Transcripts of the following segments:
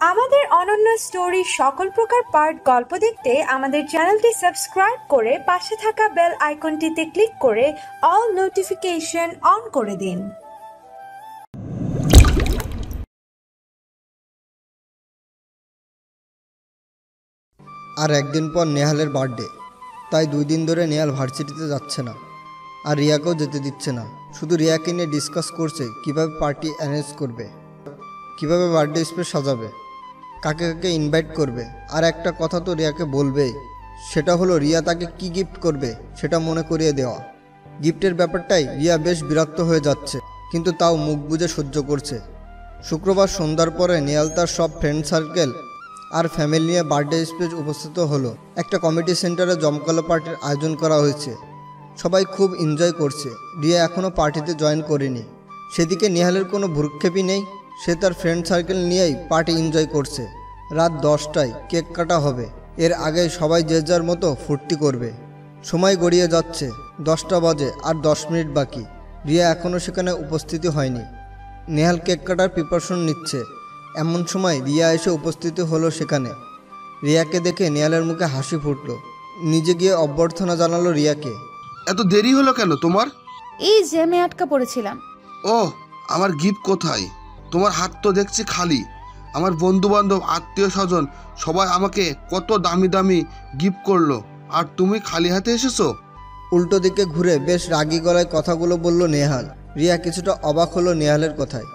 আমাদের অনন্য স্টোরি সকল প্রকার পার্ট গল্প দেখতে আমাদের চ্যানেলটি সাবস্ক্রাইব করে পাশে থাকা বেল আইকনটিতে ক্লিক করে অল নোটিফিকেশন অন করে দিন। আর একদিন পর নেহালের বার্থডে, তাই 2 দিন ধরে নেহাল ভার্সিটিতে যাচ্ছে না, আর রিয়াকেও যেতে দিচ্ছে না। শুধু রিয়াকে নিয়ে ডিসকাস করছে কিভাবে পার্টি অ্যারেঞ্জ করবে, কিভাবে বার্থডে স্পেস সাজাবে, কাকে কাকে ইনভাইট করবে। আর একটা কথা তো রিয়াকে বলবেই, সেটা হলো রিয়া তাকে কি গিফট করবে সেটা মনে করিয়ে দেওয়া। গিফটের ব্যাপারটাই রিয়া বেশ বিরক্ত হয়ে যাচ্ছে, কিন্তু তাও মুখ বুজে সহ্য করছে। শুক্রবার সন্ধ্যার পরে নেহাল তার সব ফ্রেন্ড সার্কেল আর ফ্যামিলি নিয়ে বার্থডে স্পেস উপস্থিত হলো। একটা কমিটি সেন্টারে জমকালো পার্টির আয়োজন করা হয়েছে, সবাই খুব এনজয় করছে। রিয়া এখনও পার্টিতে জয়েন করেনি। সেদিকে নেহালের কোনো ভ্রুক্ষেপই নেই, সে তার ফ্রেন্ড সার্কেল নিয়েই পার্টি এনজয় করছে। রাত 10টায় কেক কাটা হবে, এর আগে সবাই যে যার মতো ফুর্তি করবে। সময় গড়িয়ে যাচ্ছে, 10টা বাজে আর 10 মিনিট বাকি। রিয়া এখনও সেখানে উপস্থিতি হয়নি। নেহাল কেক কাটার প্রিপারেশন নিচ্ছে, এমন সময় রিয়া এসে উপস্থিতি হলো সেখানে। রিয়াকে দেখে নেহালের মুখে হাসি ফুটলো, নিজে গিয়ে অভ্যর্থনা জানালো রিয়াকে। এত দেরি হলো কেন তোমার? এই জ্যামে আটকা পড়েছিলাম। ও, আমার গিফট কোথায়? তোমার হাত তো দেখছি খালি। আমার বন্ধু বান্ধব, আত্মীয় স্বজন সবাই আমাকে কত দামি দামি গিফট করলো, আর তুমি খালি হাতে এসেছো। উল্টো দিকে ঘুরে বেশ রাগী গলায় কথাগুলো বলল নেহাল। রিয়া কিছুটা অবাক হলো নেহালের কথায়।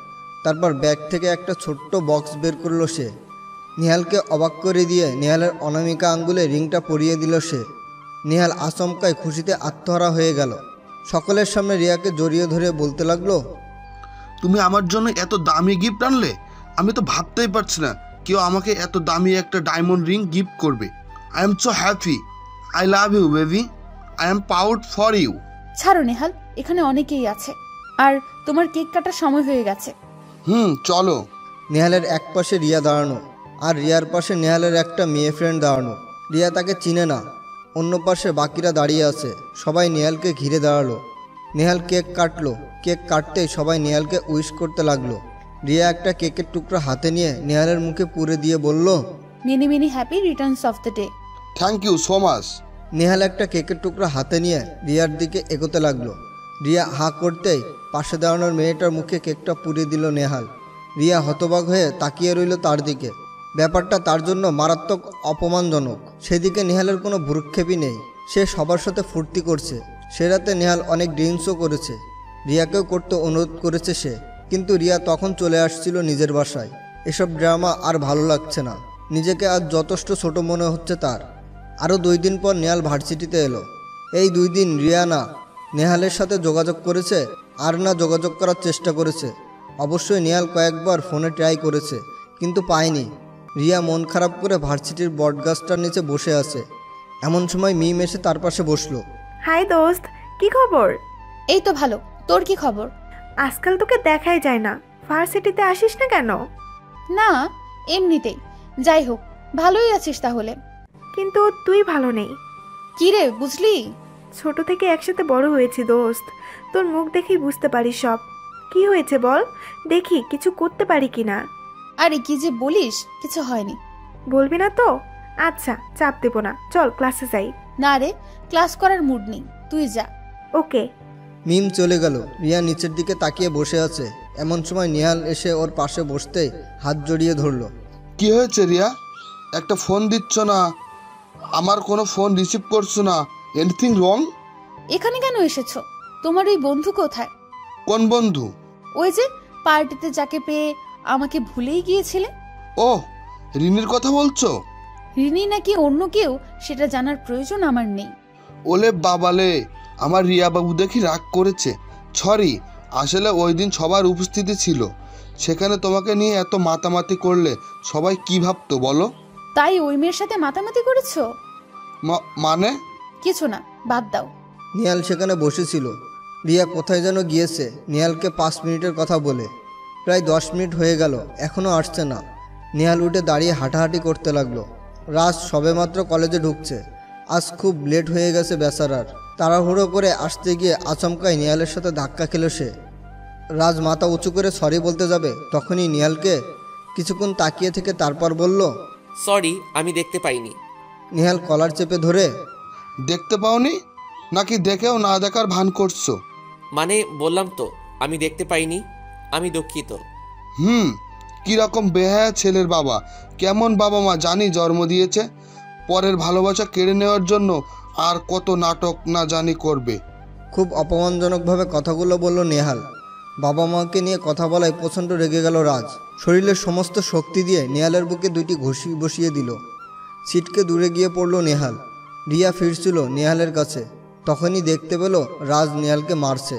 তারপর ব্যাগ থেকে একটা ছোট্ট বক্স বের করলো সে। নেহালকে অবাক করে দিয়ে নেহালের অনামিকা আঙ্গুলে রিংটা পরিয়ে দিল সে। নেহাল আচমকায় খুশিতে আত্মহারা হয়ে গেল। সকলের সামনে রিয়াকে জড়িয়ে ধরে বলতে লাগলো, তুমি আমার জন্য এত দামি গিফট আনলে। আমি তো ভাবতেই পারছি না কেউ আমাকে এত দামি একটা ডায়মন্ড রিং গিফট করবে। I am so happy. I love you baby. I am proud for you. ছাড়ো নেহাল, এখানে অনেকেই আছে, আর তোমার কেক কাটার সময় হয়ে গেছে। চলো। নেহালের এক পাশে রিয়া দাঁড়ানো, আর রিয়ার পাশে নেহালের একটা মেয়ে ফ্রেন্ড দাঁড়ানো। রিয়া তাকে চিনে না। অন্য পাশে বাকিরা দাঁড়িয়ে আছে, সবাই নেহালকে ঘিরে দাঁড়ালো। নেহাল কেক কাটলো, কেক কাটতেই সবাই নেহালকে উইশ করতে লাগলো। রিয়া একটা কেকের টুকরো হাতে নিয়ে নেহালের মুখে পুরে দিয়ে বলল, many many happy returns of the day. Thank you so much. Nehal একটা কেকের টুকরো হাতে নিয়ে রিয়ার দিকে এগোতে লাগলো। রিয়া হাঁ করতেই পাশে দাঁড়ানোর মেয়েটার মুখে কেকটা পুড়িয়ে দিল নেহাল। রিয়া হতবাক হয়ে তাকিয়ে রইল তার দিকে। ব্যাপারটা তার জন্য মারাত্মক অপমানজনক। সেদিকে নেহালের কোনো ভ্রুক্ষেপই নেই, সে সবার সাথে ফুর্তি করছে। সে রাতে নেহাল অনেক ড্রিঙ্কসও করেছে, রিয়াকেও করতে অনুরোধ করেছে সে, কিন্তু রিয়া তখন চলে আসছিল নিজের বাসায়। এসব ড্রামা আর ভালো লাগছে না, নিজেকে আজ যথেষ্ট ছোট মনে হচ্ছে তার। আরও 2 দিন পর নেহাল ভার্সিটিতে এলো। এই 2 দিন রিয়া না নেহালের সাথে যোগাযোগ করেছে, আর না যোগাযোগ করার চেষ্টা করেছে। অবশ্যই নেহাল কয়েকবার ফোনে ট্রাই করেছে, কিন্তু পায়নি। রিয়া মন খারাপ করে ভার্সিটির বটগাছটার নিচে বসে আছে। এমন সময় মিম এসে তার পাশে বসলো। হাই দোস্ত, কি খবর? এই তো ভালো, তোর কি খবর? আজকাল তোকে দেখাই যায় না, ভার্সিটিতে আসিস না কেন? না, এমনিতেই। যাই হোক, ভালোই আছিস তাহলে? কিন্তু তুই ভালো নেই। কি রে, বুঝলি? ছোট থেকে একসাথে বড় হয়েছি দোস্ত, তোর মুখ দেখেই বুঝতে পারি সব। কি হয়েছে বল, দেখি কিছু করতে পারি কিনা। আরে কি যে বলিস, কিছু হয়নি। বলবি না তো? আচ্ছা, চাপ দেব না, চল ক্লাসে যাই। না রে, ক্লাস করার মুড নেই, তুই যা। ওকে। মিম চলে গেল। রিয়া নিচের দিকে তাকিয়ে বসে আছে। এমন সময় নেহাল এসে ওর পাশে বসতে হাত জড়িয়ে ধরলো। কি হয়েছে রিয়া? একটা ফোন দিচ্ছ না, আমার কোনো ফোন রিসিভ করছো না। Anything wrong? এখানে কেন এসেছো? তোমার ওই বন্ধু কোথায়? কোন বন্ধু? ওই যে পার্টিতে যাকে পেয়ে আমাকে ভুলেই গিয়েছিলে। ও, রিনির কথা বলছো? রিনি নাকি অন্য কেউ সেটা জানার প্রয়োজন আমার নেই। ওলে বাবালে, আমার রিয়া বাবু দেখি রাগ করেছে। সরি, আসলে ওই দিন সবার উপস্থিতি ছিল, সেখানে তোমাকে নিয়ে এত মাতামাতি করলে সবাই কি ভাবতো বলো? তাই ওই মেয়ের সাথে মাতামাতি করেছো? মানে? কিছু না, বাদ দাও। নেহাল সেখানে বসেছিল। রিয়া কোথায় যেন গিয়েছে নেহালকে 5 মিনিটের কথা বলে। প্রায় 10 মিনিট হয়ে গেল, এখনও আসছে না। নেহাল উঠে দাঁড়িয়ে হাঁটাহাঁটি করতে লাগলো। রাজ সবেমাত্র কলেজে ঢুকছে, আজ খুব লেট হয়ে গেছে বেচারার। তাড়াহুড়ো করে আসতে গিয়ে আচমকাই নেহালের সাথে ধাক্কা খেল সে। রাজ মাথা উঁচু করে সরি বলতে যাবে, তখনই নেহালকে কিছুক্ষণ তাকিয়ে থেকে তারপর বলল, সরি, আমি দেখতে পাইনি। নেহাল কলার চেপে ধরে, দেখতে পাওনি নাকি দেখেও না দেখার ভান করছো? মানে বললাম তো আমি দেখতে পাইনি, আমি দুঃখিত। কিরকম বেহায়া ছেলের বাবা, কেমন বাবা মা জানি জন্ম দিয়েছে, পরের ভালোবাসা কেড়ে নেওয়ার জন্য আর কত নাটক না জানি করবে। খুব অপমানজনকভাবে কথাগুলো বলল নেহাল। বাবা মাকে নিয়ে কথা বলায় প্রচণ্ড রেগে গেল রাজ। শরীরের সমস্ত শক্তি দিয়ে নেহালের বুকে দুইটি ঘুষি বসিয়ে দিল। ছিটকে দূরে গিয়ে পড়ল নেহাল। রিয়া ফিরছিল নেহালের কাছে, তখনই দেখতে পেল রাজ নেহালকে মারছে।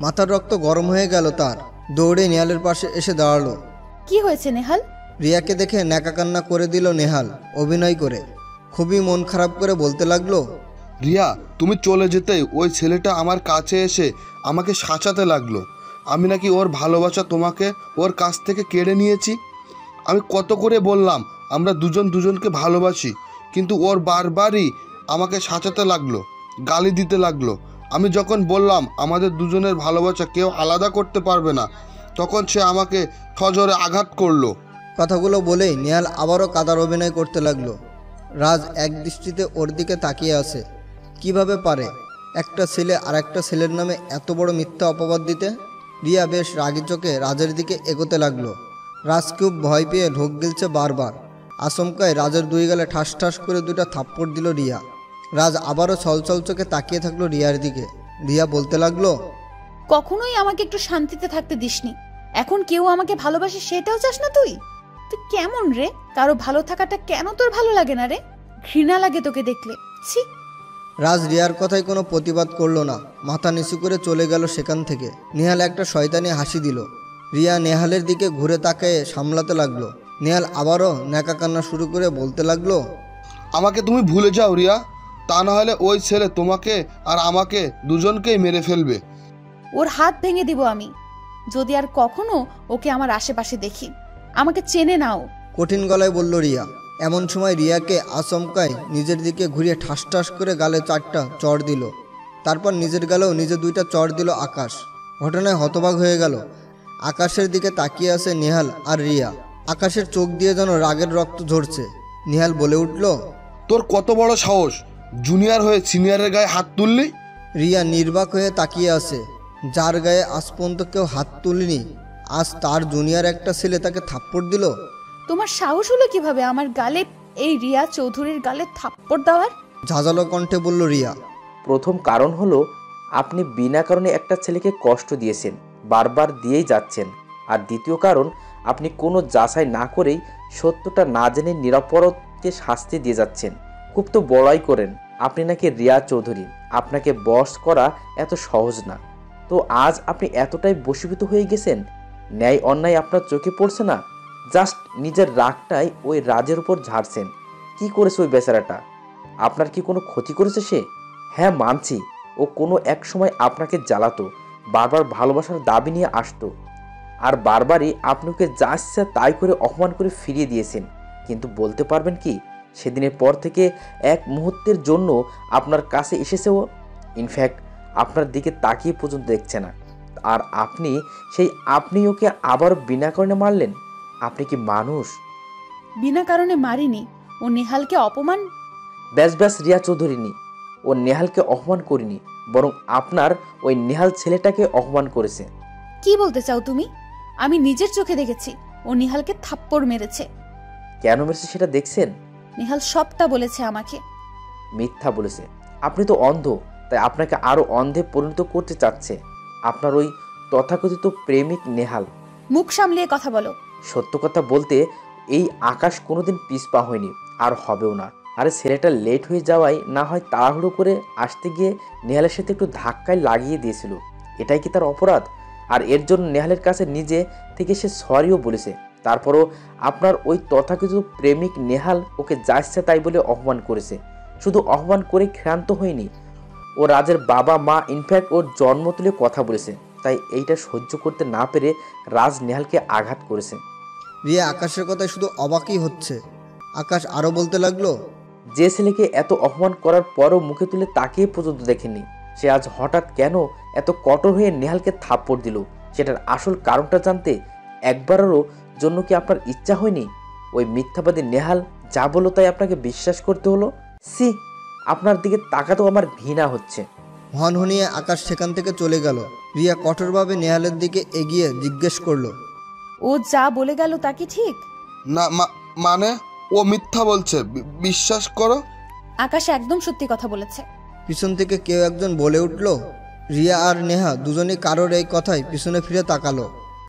মাথার রক্ত গরম হয়ে গেল তার। দৌড়ে নেহালের পাশে এসে দাঁড়ালো। কি হয়েছে নেহাল? রিয়াকে দেখে ন্যাকা কান্না করে দিল নেহাল অভিনয় করে। খুবই মন খারাপ করে বলতে লাগলো, রিয়া, তুমি চলে যেতেই ওই ছেলেটা আমার কাছে এসে আমাকে শাসাতে লাগলো। আমি নাকি ওর ভালোবাসা তোমাকে ওর কাছ থেকে কেড়ে নিয়েছি। আমি কত করে বললাম আমরা দুজন দুজনকে ভালোবাসি, কিন্তু ওর বারবারই আমাকে শাসাতে লাগলো, গালি দিতে লাগলো। আমি যখন বললাম আমাদের দুজনের ভালোবাসা কেউ আলাদা করতে পারবে না, তখন সে আমাকে সজোরে আঘাত করলো। কথাগুলো বলেই নেহাল আবারও কাদার অভিনয় করতে লাগলো। রাজ এক দৃষ্টিতে ওর দিকে তাকিয়ে আছে। কিভাবে পারে একটা ছেলে আর একটা ছেলের নামে এত বড় মিথ্যা অপবাদ দিতে? রিয়া বেশ রাগি চোখে রাজের দিকে এগোতে লাগলো। রাজ খুব ভয় পেয়ে ঢোক গিলছে বারবার। আচমকায় রাজের দুই গালে ঠাস ঠাস করে দুইটা থাপ্পড় দিল রিয়া। রাজ আবারও ছলছল চোখে তাকিয়ে থাকলো রিয়ার দিকে। রিয়া বলতে লাগলো, কখনোই আমাকে একটু শান্তিতে থাকতে দিসনি, এখন কেউ আমাকে ভালোবাসে সেটাও চাস না তুই? তুই কেমন রে? কারো ভালো থাকাটা কেন তোর ভালো লাগে না রে? ঘৃণা লাগে তোকে দেখলে, ছি। রাজ রিয়ার কথায় কোনো প্রতিবাদ করলো না, মাথা নিচু করে চলে গেল সেখান থেকে। নেহাল একটা শয়তানি হাসি দিল। রিয়া নেহালের দিকে ঘুরে তাকায়ে সামলাতে লাগলো। নেহাল আবারও ন্যাকা কান্না শুরু করে বলতে লাগলো, আমাকে তুমি ভুলে যাও রিয়া, তা না হলে ওই ছেলে তোমাকে আর আমাকে দুজনকেই মেরে ফেলবে। ওর হাত ভেঙে দিব আমি যদি আর কখনো ওকে আমার আশেপাশে দেখি। আমাকে চেনে নাও। কঠিন গলায় বলল রিয়া। এমন সময় রিয়াকে আচমকায় নিজের দিকে ঘুরিয়ে ঠাস ঠাস করে গালে 4টা চড় দিল। তারপর নিজের গালেও নিজে 2টা চড় দিল আকাশ। ঘটনায় হতবাক হয়ে গেল। আকাশের দিকে তাকিয়ে আছে নেহাল আর রিয়া। আকাশের চোখ দিয়ে যেন রাগের রক্ত ঝরছে। নেহাল বলে উঠল, তোর কত বড় সাহস, জুনিয়র হয়ে সিনিয়রের গায়ে হাত তুললি? রিয়া নির্বাক হয়ে তাকিয়ে আছে। যার গায়ে আজ পর্যন্ত কেউ হাত তুলিনি, আজ তার জুনিয়র একটা ছেলে তাকে থাপ্পড় দিল। তোমার সাহস হলো কিভাবে আমার গালে, এই রিয়া চৌধুরীর গালে থাপ্পড় দেওয়ার? ঝাঁঝালো কণ্ঠে বলল রিয়া। প্রথম কারণ হলো আপনি বিনা কারণে একটা ছেলেকে কষ্ট দিয়েছেন, বারবার দিয়েই যাচ্ছেন। আর দ্বিতীয় কারণ, আপনি কোনো যাচাই না করেই সত্যটা না জেনে নিরাপরাধকে শাস্তি দিয়ে যাচ্ছেন। খুব তো বড়াই করেন আপনি নাকি রিয়া চৌধুরী, আপনাকে বশ করা এত সহজ না। তো আজ আপনি এতটাই বশীভূত হয়ে গেছেন, ন্যায় অন্যায় আপনার চোখে পড়ছে না, জাস্ট নিজের রাগটাই ওই রাজের উপর ঝাড়ছেন। কি করেছে ওই বেচারাটা? আপনার কি কোনো ক্ষতি করেছে সে? হ্যাঁ মানছি, ও কোনো এক সময় আপনাকে জ্বালাতো, বারবার ভালোবাসার দাবি নিয়ে আসতো, আর বারবারই আপনি ওকে যা ইচ্ছা তাই করে অপমান করে ফিরিয়ে দিয়েছেন। কিন্তু বলতে পারবেন কি সেদিনের পর থেকে এক মুহূর্তের জন্য আপনার কাছে এসেছে ও? ইনফ্যাক্ট আপনার দিকে তাকিয়ে পর্যন্ত দেখছে না। আর আপনি ওকে আবার বিনা কারণে মারলেন? আপনি কি মানুষ? বিনা কারণে মারিনি, ও নেহালকে অপমান। ব্যাস রিয়া চৌধুরী, ও নেহালকে অপমান করিনি, বরং আপনার ওই নেহাল ছেলেটাকে অপমান করেছে। কি বলতে চাও তুমি? আমি নিজের চোখে দেখেছি ও নেহালকে থাপ্পড় মেরেছে। কেন মেরেছে সেটা দেখছেন? নেহাল সবটা বলেছে আমাকে। মিথ্যা বলেছে। আপনি তো অন্ধ, তাই আপনাকে আরো অন্ধে পরিণত করতে চাচ্ছে আপনার ওই তথাকথিত প্রেমিক নেহাল। মুখ সামলিয়ে কথা বলো। সত্য কথা বলতে এই আকাশ কোনোদিন পিছপা হয়নি, আর হবেও না। আরে ছেলেটা লেট হয়ে যাওয়ায় না হয় তাড়াহুড়ো করে আসতে গিয়ে নেহালের সাথে একটু ধাক্কায় লাগিয়ে দিয়েছিল, এটাই কি তার অপরাধ? আর এর জন্য নেহালের কাছে নিজে থেকে সে সরিও বলেছে। তারপরও আপনার ওই তথাকথিত প্রেমিক নেহাল ওকে যা ইচ্ছা তাই বলে অপমান করেছে। শুধু অপমান করে ক্ষান্ত হয়নি, ও রাজের বাবা মা ইনফ্যাক্ট ওর জন্ম তুলে কথা বলেছে। তাই এইটা সহ্য করতে না পেরে রাজ নেহালকে আঘাত করেছে। রিয়া আকাশের কথায় শুধু অবাকই হচ্ছে। আকাশ আরও বলতে লাগলো, যে ছেলেকে এত অপমান করার পরও মুখে তুলে তাকিয়ে পর্যন্ত দেখেনি, সে আজ হঠাৎ কেন এত কঠোর হয়ে নেহালকে থাপ্পড় দিল, সেটার আসল কারণটা জানতে একবারেরও জন্য কি আপনার ইচ্ছা হয়নি? ওই মিথ্যাবাদী নেহাল যা বললো তাই আপনাকে বিশ্বাস করতে হলো? সি, আপনার দিকে তাকাতেও আমার ঘৃণা হচ্ছে। হনহনিয়ে আকাশ সেখান থেকে চলে গেল। রিয়া কঠোরভাবে নেহালের দিকে এগিয়ে জিজ্ঞেস করলো, ও যা বলে গেল তা কি ঠিক? না মানে ও মিথ্যা বলছে, বিশ্বাস করো। আকাশ একদম সত্যি কথা বলেছে। পিছন থেকে কেউ একজন বলে উঠল। রিয়া আর নেহা দুজনেই কারোর এই কথায় পিছনে ফিরে তাকালো।